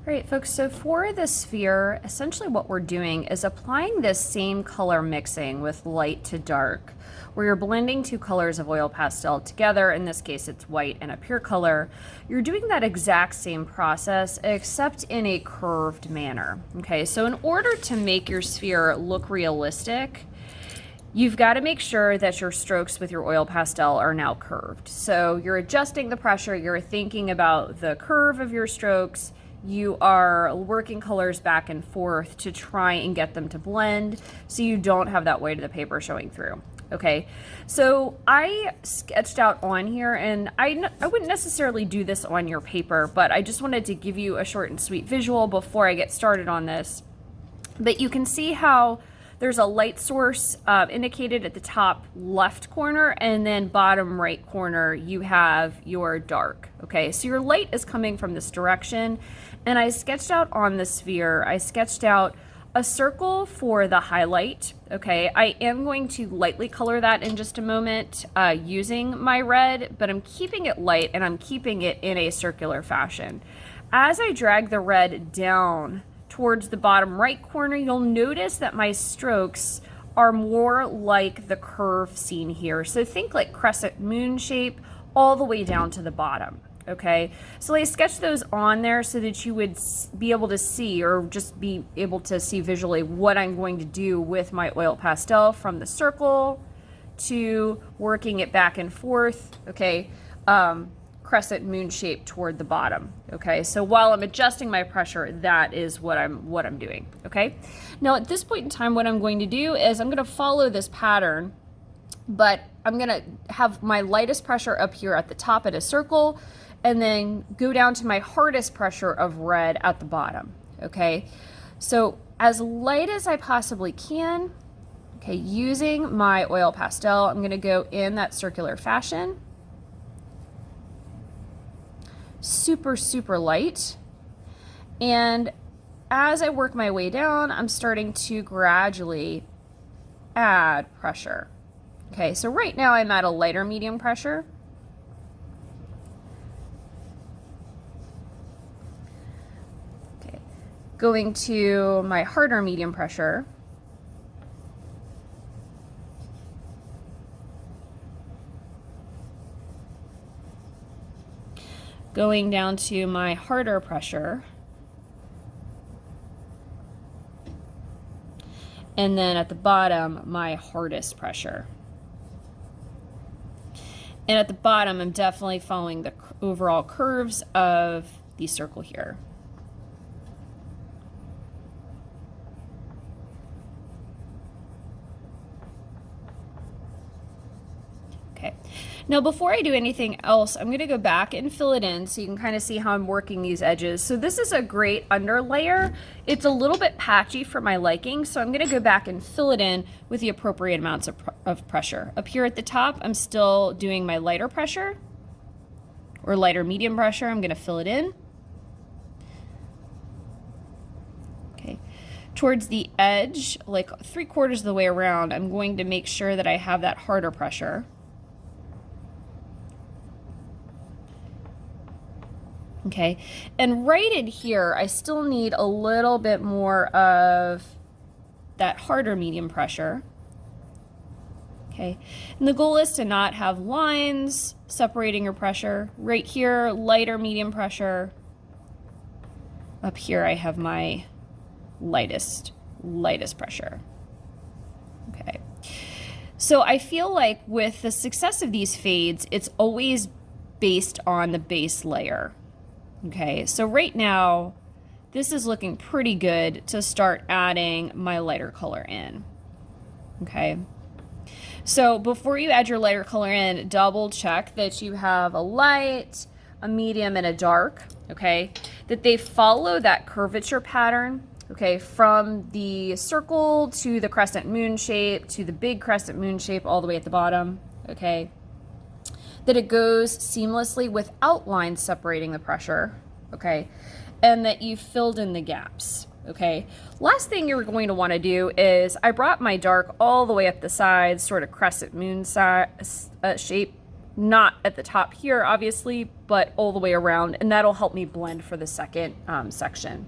All right, folks, so for the sphere, essentially what we're doing is applying this same color mixing with light to dark, where you're blending two colors of oil pastel together. In this case, it's white and a pure color. You're doing that exact same process, except in a curved manner. Okay, so in order to make your sphere look realistic, you've got to make sure that your strokes with your oil pastel are now curved. So you're adjusting the pressure, you're thinking about the curve of your strokes, you are working colors back and forth to try and get them to blend so you don't have that weight of the paper showing through. Okay, so I sketched out on here, and I wouldn't necessarily do this on your paper, but I just wanted to give you a short and sweet visual before I get started on this. But you can see how there's a light source indicated at the top left corner, and then bottom right corner you have your dark. Okay, so your light is coming from this direction, and I sketched out on the sphere, I sketched out a circle for the highlight. Okay, I am going to lightly color that in just a moment using my red, but I'm keeping it light and I'm keeping it in a circular fashion. As I drag the red down towards the bottom right corner, you'll notice that my strokes are more like the curve seen here. So think like crescent moon shape all the way down to the bottom. Okay, so I sketched those on there so that you would be able to see, or just be able to see visually, what I'm going to do with my oil pastel from the circle to working it back and forth. Okay, crescent moon shape toward the bottom. Okay, so while I'm adjusting my pressure, that is what I'm doing. Okay, now at this point in time, what I'm going to do is I'm going to follow this pattern, but I'm going to have my lightest pressure up here at the top at a circle, and then go down to my hardest pressure of red at the bottom. Okay, so as light as I possibly can. Okay, using my oil pastel, I'm going to go in that circular fashion. Super, super light. And as I work my way down, I'm starting to gradually add pressure. Okay, so right now I'm at a lighter medium pressure. Okay, going to my harder medium pressure. Going down to my harder pressure, and then at the bottom, my hardest pressure. And at the bottom, I'm definitely following the overall curves of the circle here. Okay. Now, before I do anything else, I'm going to go back and fill it in so you can kind of see how I'm working these edges. So this is a great under layer. It's a little bit patchy for my liking, so I'm going to go back and fill it in with the appropriate amounts of pressure. Up here at the top, I'm still doing my lighter pressure, or lighter medium pressure. I'm going to fill it in. Okay. Towards the edge, like 3/4 of the way around, I'm going to make sure that I have that harder pressure. Okay, and right in here, I still need a little bit more of that harder medium pressure. Okay, and the goal is to not have lines separating your pressure. Right here, lighter medium pressure. Up here, I have my lightest pressure. Okay, so I feel like with the success of these fades, it's always based on the base layer. Okay, so right now, this is looking pretty good to start adding my lighter color in. Okay, so before you add your lighter color in, double check that you have a light, a medium, and a dark. Okay, that they follow that curvature pattern. Okay, from the circle to the crescent moon shape to the big crescent moon shape all the way at the bottom. Okay, that it goes seamlessly without lines separating the pressure, okay, and that you filled in the gaps, okay. Last thing you're going to want to do is, I brought my dark all the way up the sides, sort of crescent moon shape not at the top here, obviously, but all the way around, and that'll help me blend for the second section.